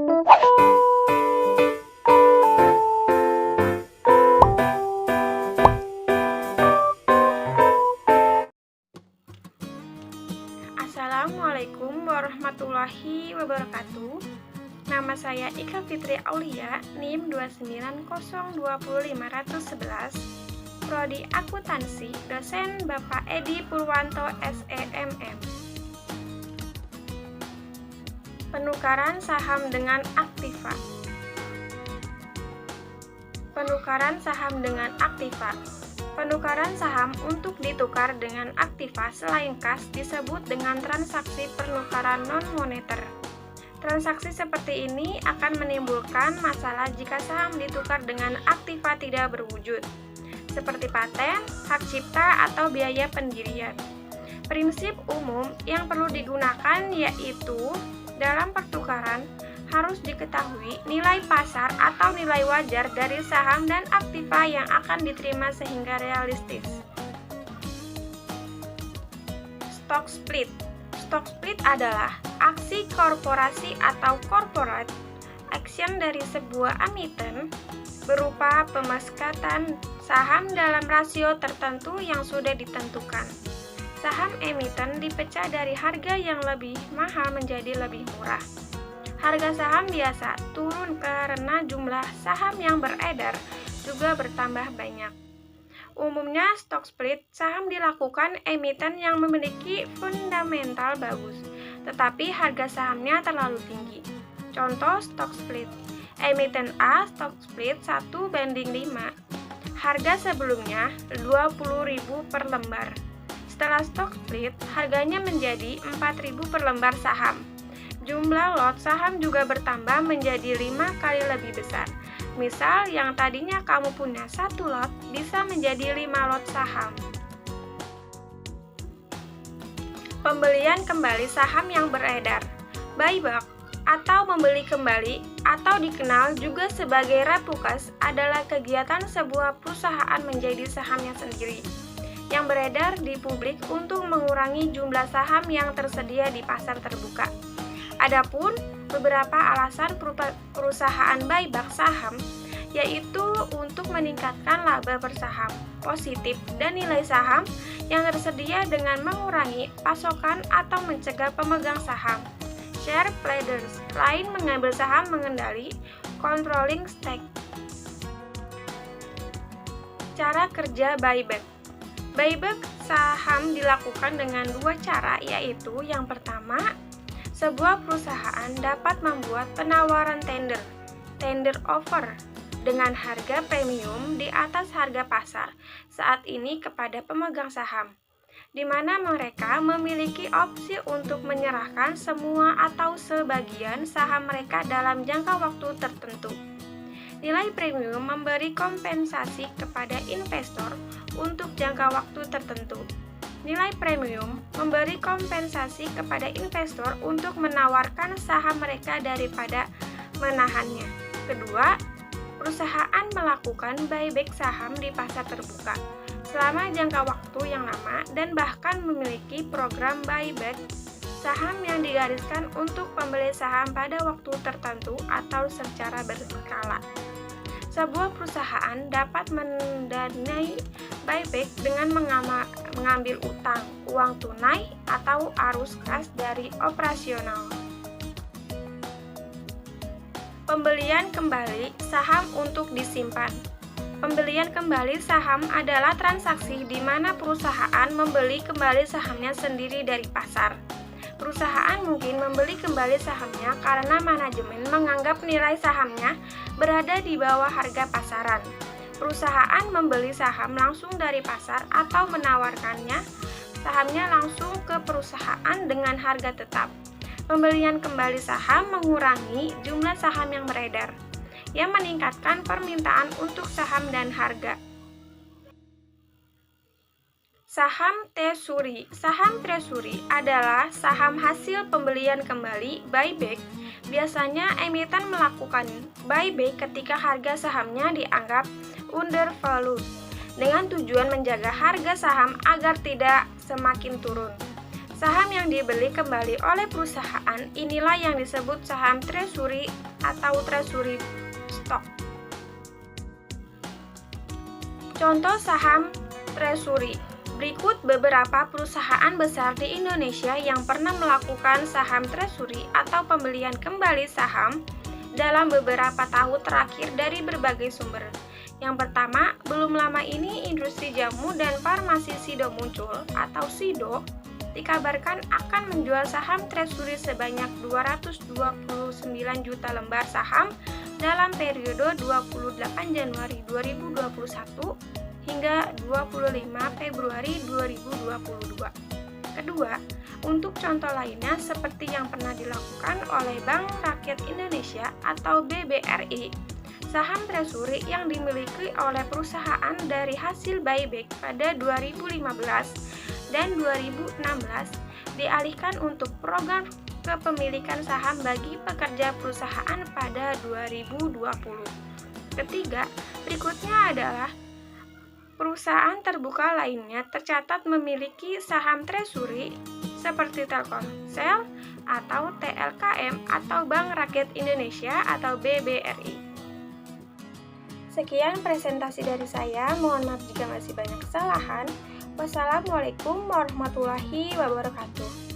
Assalamualaikum warahmatullahi wabarakatuh. Nama saya Ika Fitri Aulia, NIM 29020.511, Prodi Akuntansi, dosen Bapak Edi Purwanto SEMM. Penukaran saham dengan aktiva. Penukaran saham dengan aktiva. Penukaran saham untuk ditukar dengan aktiva selain kas disebut dengan transaksi penukaran non-moneter. Transaksi seperti ini akan menimbulkan masalah jika saham ditukar dengan aktiva tidak berwujud, seperti paten, hak cipta, atau biaya pendirian. Prinsip umum yang perlu digunakan yaitu dalam pertukaran harus diketahui nilai pasar atau nilai wajar dari saham dan aktiva yang akan diterima sehingga realistis. Stock split. Stock split adalah aksi korporasi atau corporate action dari sebuah emiten berupa pemeskatan saham dalam rasio tertentu yang sudah ditentukan. Saham emiten dipecah dari harga yang lebih mahal menjadi lebih murah. Harga saham biasa turun karena jumlah saham yang beredar juga bertambah banyak. Umumnya stock split saham dilakukan emiten yang memiliki fundamental bagus, tetapi harga sahamnya terlalu tinggi. Contoh stock split. Emiten A stock split 1:5. Harga sebelumnya 20.000 per lembar. Setelah stock split, harganya menjadi 4.000 per lembar saham. Jumlah lot saham juga bertambah menjadi 5 kali lebih besar. Misal, yang tadinya kamu punya 1 lot, bisa menjadi 5 lot saham. Pembelian kembali saham yang beredar. Buyback atau membeli kembali atau dikenal juga sebagai repurchase adalah kegiatan sebuah perusahaan menjadi sahamnya sendiri yang beredar di publik untuk mengurangi jumlah saham yang tersedia di pasar terbuka. Adapun beberapa alasan perusahaan buyback saham yaitu untuk meningkatkan laba per saham positif dan nilai saham yang tersedia dengan mengurangi pasokan atau mencegah pemegang saham share pledgers lain mengambil saham mengendali controlling stake. Cara kerja buyback. Buyback saham dilakukan dengan 2 cara, yaitu yang pertama, sebuah perusahaan dapat membuat penawaran tender offer, dengan harga premium di atas harga pasar saat ini kepada pemegang saham, di mana mereka memiliki opsi untuk menyerahkan semua atau sebagian saham mereka dalam jangka waktu tertentu. Nilai premium memberi kompensasi kepada investor untuk jangka waktu tertentu. Nilai premium memberi kompensasi kepada investor untuk menawarkan saham mereka daripada menahannya. Kedua, perusahaan melakukan buyback saham di pasar terbuka selama jangka waktu yang lama dan bahkan memiliki program buyback saham yang digariskan untuk pembeli saham pada waktu tertentu atau secara berskala. Sebuah perusahaan dapat mendanai buyback dengan mengambil utang, uang tunai, atau arus kas dari operasional. Pembelian kembali saham untuk disimpan. Pembelian kembali saham adalah transaksi di mana perusahaan membeli kembali sahamnya sendiri dari pasar. Perusahaan mungkin membeli kembali sahamnya karena manajemen menganggap nilai sahamnya berada di bawah harga pasaran. Perusahaan membeli saham langsung dari pasar atau menawarkannya sahamnya langsung ke perusahaan dengan harga tetap. Pembelian kembali saham mengurangi jumlah saham yang beredar, yang meningkatkan permintaan untuk saham dan harga. Saham treasury. Saham treasury adalah saham hasil pembelian kembali buyback. Biasanya emiten melakukan buyback ketika harga sahamnya dianggap undervalued dengan tujuan menjaga harga saham agar tidak semakin turun. Saham yang dibeli kembali oleh perusahaan inilah yang disebut saham treasury atau treasury stock. Contoh saham treasury. Berikut beberapa perusahaan besar di Indonesia yang pernah melakukan saham treasury atau pembelian kembali saham dalam beberapa tahun terakhir dari berbagai sumber. Yang pertama, belum lama ini industri jamu dan farmasi Sido muncul atau Sido dikabarkan akan menjual saham treasury sebanyak 229 juta lembar saham dalam periode 28 Januari 2021 hingga 25 Februari 2022. Kedua, untuk contoh lainnya seperti yang pernah dilakukan oleh Bank Rakyat Indonesia atau BBRI, saham treasury yang dimiliki oleh perusahaan dari hasil buyback pada 2015 dan 2016 dialihkan untuk program kepemilikan saham bagi pekerja perusahaan pada 2020. Ketiga, berikutnya adalah perusahaan terbuka lainnya tercatat memiliki saham treasury seperti Telkomsel atau TLKM atau Bank Rakyat Indonesia atau BBRI. Sekian presentasi dari saya, mohon maaf jika masih banyak kesalahan. Wassalamualaikum warahmatullahi wabarakatuh.